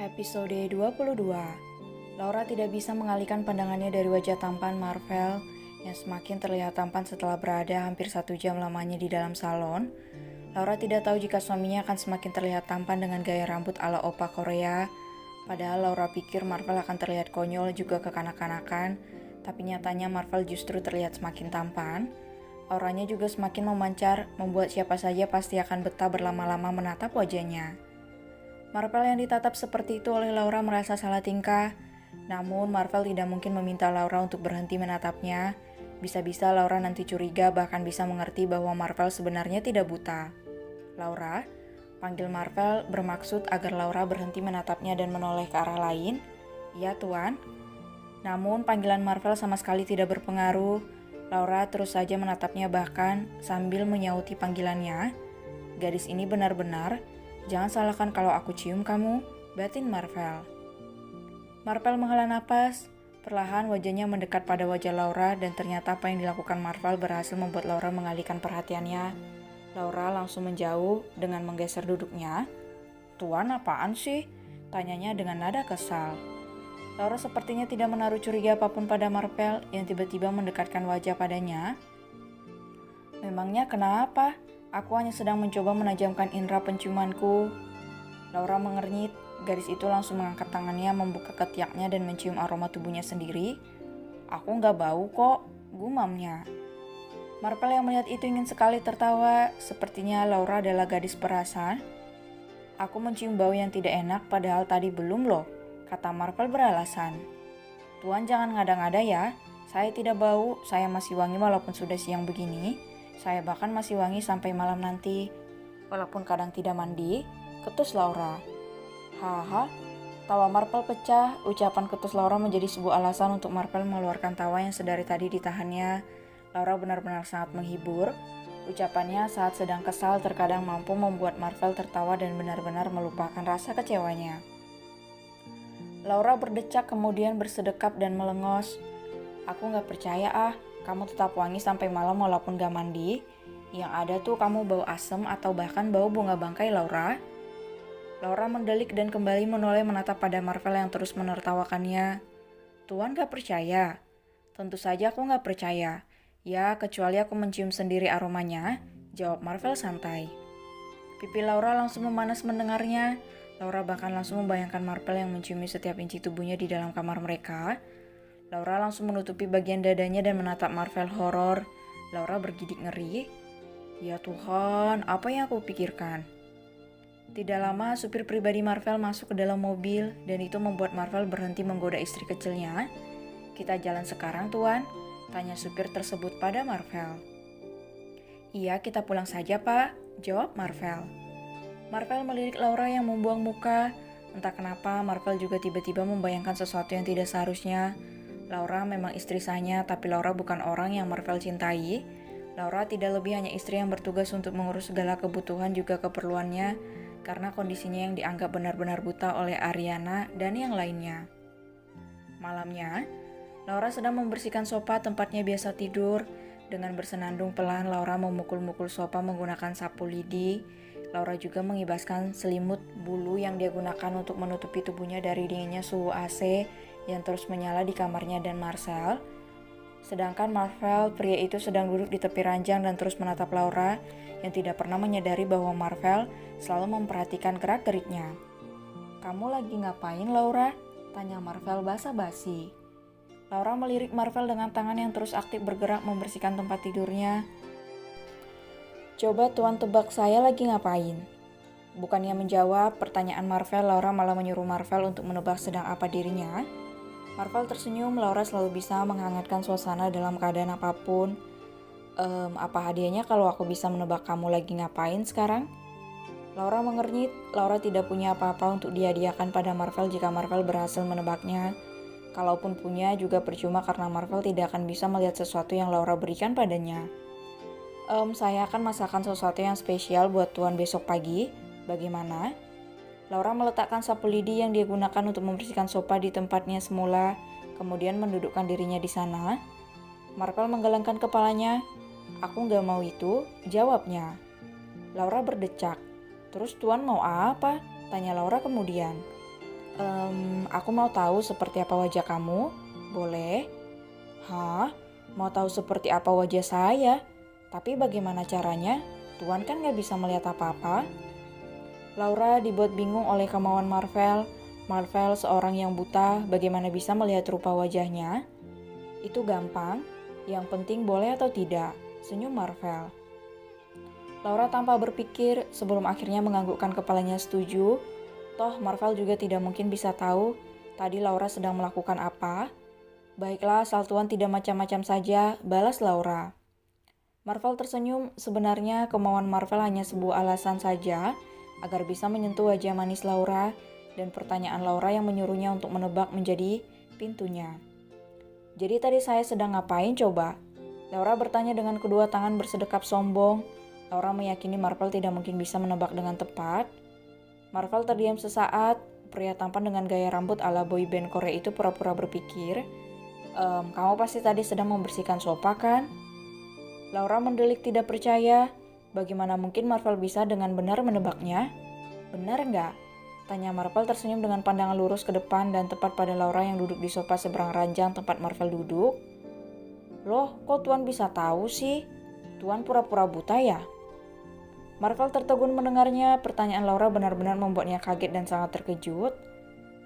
Episode 22. Laura tidak bisa mengalihkan pandangannya dari wajah tampan Marvel yang semakin terlihat tampan setelah berada hampir 1 jam lamanya di dalam salon. Laura tidak tahu jika suaminya akan semakin terlihat tampan dengan gaya rambut ala opa Korea. Padahal Laura pikir Marvel akan terlihat konyol juga kekanak-kanakan, tapi nyatanya Marvel justru terlihat semakin tampan. Auranya juga semakin memancar, membuat siapa saja pasti akan betah berlama-lama menatap wajahnya. Marvel yang ditatap seperti itu oleh Laura merasa salah tingkah. Namun Marvel tidak mungkin meminta Laura untuk berhenti menatapnya. Bisa-bisa Laura nanti curiga bahkan bisa mengerti bahwa Marvel sebenarnya tidak buta. Laura, panggil Marvel bermaksud agar Laura berhenti menatapnya dan menoleh ke arah lain. Iya tuan. Namun panggilan Marvel sama sekali tidak berpengaruh. Laura terus saja menatapnya bahkan sambil menyauti panggilannya. Gadis ini benar-benar, jangan salahkan kalau aku cium kamu, batin Marvel. Marvel menghela napas. Perlahan wajahnya mendekat pada wajah Laura dan ternyata apa yang dilakukan Marvel berhasil membuat Laura mengalihkan perhatiannya. Laura langsung menjauh dengan menggeser duduknya. Tuan apaan sih? Tanyanya dengan nada kesal. Laura sepertinya tidak menaruh curiga apapun pada Marvel yang tiba-tiba mendekatkan wajah padanya. Memangnya kenapa? Aku hanya sedang mencoba menajamkan indera penciumanku. Laura mengernyit. Gadis itu langsung mengangkat tangannya, membuka ketiaknya dan mencium aroma tubuhnya sendiri. Aku nggak bau kok, gumamnya. Marvel yang melihat itu ingin sekali tertawa. Sepertinya Laura adalah gadis perasa. Aku mencium bau yang tidak enak padahal tadi belum loh, kata Marvel beralasan. Tuan jangan ngada-ngada ya. Saya tidak bau, saya masih wangi walaupun sudah siang begini. Saya bahkan masih wangi sampai malam nanti. Walaupun kadang tidak mandi, ketus Laura. Haha, tawa Marvel pecah. Ucapan ketus Laura menjadi sebuah alasan untuk Marvel mengeluarkan tawa yang sedari tadi ditahannya. Laura benar-benar sangat menghibur. Ucapannya saat sedang kesal terkadang mampu membuat Marvel tertawa dan benar-benar melupakan rasa kecewanya. Laura berdecak kemudian bersedekap dan melengos. Aku gak percaya kamu tetap wangi sampai malam walaupun gak mandi. Yang ada tuh kamu bau asem atau bahkan bau bunga bangkai Laura. Laura mendelik dan kembali menoleh menatap pada Marvel yang terus menertawakannya. Tuan gak percaya? Tentu saja aku gak percaya. Ya, kecuali aku mencium sendiri aromanya, jawab Marvel santai. Pipi Laura langsung memanas mendengarnya. Laura bahkan langsung membayangkan Marvel yang menciumi setiap inci tubuhnya di dalam kamar mereka. Laura langsung menutupi bagian dadanya dan menatap Marvel horor. Laura bergidik ngeri. Ya Tuhan, apa yang aku pikirkan? Tidak lama, supir pribadi Marvel masuk ke dalam mobil dan itu membuat Marvel berhenti menggoda istri kecilnya. Kita jalan sekarang, Tuan? Tanya supir tersebut pada Marvel. Iya, kita pulang saja, Pak, jawab Marvel. Marvel melirik Laura yang membuang muka. Entah kenapa, Marvel juga tiba-tiba membayangkan sesuatu yang tidak seharusnya. Laura memang istri sahnya, tapi Laura bukan orang yang Marvel cintai. Laura tidak lebih hanya istri yang bertugas untuk mengurus segala kebutuhan juga keperluannya, karena kondisinya yang dianggap benar-benar buta oleh Ariana dan yang lainnya. Malamnya, Laura sedang membersihkan sofa tempatnya biasa tidur. Dengan bersenandung pelan, Laura memukul-mukul sofa menggunakan sapu lidi. Laura juga mengibaskan selimut bulu yang dia gunakan untuk menutupi tubuhnya dari dinginnya suhu AC yang terus menyala di kamarnya dan Marcel. Sedangkan Marvel, pria itu sedang duduk di tepi ranjang dan terus menatap Laura yang tidak pernah menyadari bahwa Marvel selalu memperhatikan gerak-geriknya. Kamu lagi ngapain, Laura? Tanya Marvel basa-basi. Laura melirik Marvel dengan tangan yang terus aktif bergerak membersihkan tempat tidurnya. Coba Tuan tebak saya lagi ngapain? Bukannya menjawab pertanyaan Marvel, Laura malah menyuruh Marvel untuk menebak sedang apa dirinya. Marvel tersenyum, Laura selalu bisa menghangatkan suasana dalam keadaan apapun. Apa hadiahnya kalau aku bisa menebak kamu lagi ngapain sekarang? Laura mengernyit. Laura tidak punya apa-apa untuk dihadiahkan pada Marvel jika Marvel berhasil menebaknya. Kalaupun punya juga percuma karena Marvel tidak akan bisa melihat sesuatu yang Laura berikan padanya. Saya akan masakan sesuatu yang spesial buat Tuan besok pagi. Bagaimana? Laura meletakkan sapu lidi yang dia gunakan untuk membersihkan sofa di tempatnya semula, kemudian mendudukkan dirinya di sana. Marvel menggelengkan kepalanya. Aku gak mau itu, jawabnya. Laura berdecak. Terus Tuan mau apa? Tanya Laura kemudian. Aku mau tahu seperti apa wajah kamu. Boleh? Hah? Mau tahu seperti apa wajah saya? Tapi bagaimana caranya? Tuan kan nggak bisa melihat apa-apa. Laura dibuat bingung oleh kemauan Marvel. Marvel seorang yang buta, bagaimana bisa melihat rupa wajahnya? Itu gampang, yang penting boleh atau tidak, senyum Marvel. Laura tanpa berpikir sebelum akhirnya menganggukkan kepalanya setuju. Toh Marvel juga tidak mungkin bisa tahu tadi Laura sedang melakukan apa. Baiklah, asal Tuan tidak macam-macam saja, balas Laura. Marvel tersenyum, sebenarnya kemauan Marvel hanya sebuah alasan saja agar bisa menyentuh wajah manis Laura dan pertanyaan Laura yang menyuruhnya untuk menebak menjadi pintunya. Jadi tadi saya sedang ngapain coba? Laura bertanya dengan kedua tangan bersedekap sombong. Laura meyakini Marvel tidak mungkin bisa menebak dengan tepat. Marvel terdiam sesaat. Pria tampan dengan gaya rambut ala boyband Korea itu pura-pura berpikir, kamu pasti tadi sedang membersihkan sofa kan? Laura mendelik tidak percaya. Bagaimana mungkin Marvel bisa dengan benar menebaknya? Benar nggak? Tanya Marvel tersenyum dengan pandangan lurus ke depan dan tepat pada Laura yang duduk di sofa seberang ranjang tempat Marvel duduk. Loh, kok Tuan bisa tahu sih? Tuan pura-pura buta ya? Marvel tertegun mendengarnya. Pertanyaan Laura benar-benar membuatnya kaget dan sangat terkejut.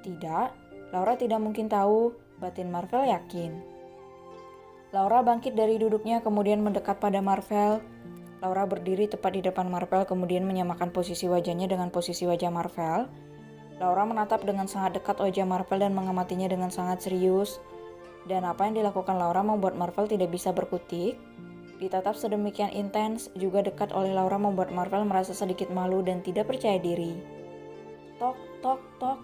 Tidak, Laura tidak mungkin tahu. Batin Marvel yakin. Laura bangkit dari duduknya kemudian mendekat pada Marvel. Laura berdiri tepat di depan Marvel kemudian menyamakan posisi wajahnya dengan posisi wajah Marvel. Laura menatap dengan sangat dekat wajah Marvel dan mengamatinya dengan sangat serius. Dan apa yang dilakukan Laura membuat Marvel tidak bisa berkutik. Ditatap sedemikian intens, juga dekat oleh Laura membuat Marvel merasa sedikit malu dan tidak percaya diri. Tok, tok, tok.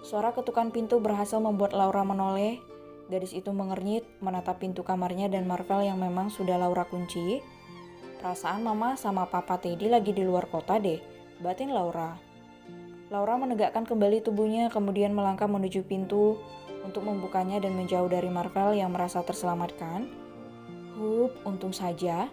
Suara ketukan pintu berhasil membuat Laura menoleh. Gadis itu mengernyit, menatap pintu kamarnya dan Marvel yang memang sudah Laura kunci. Perasaan mama sama papa Teddy lagi di luar kota deh, batin Laura. Laura menegakkan kembali tubuhnya kemudian melangkah menuju pintu untuk membukanya dan menjauh dari Marvel yang merasa terselamatkan. Untung saja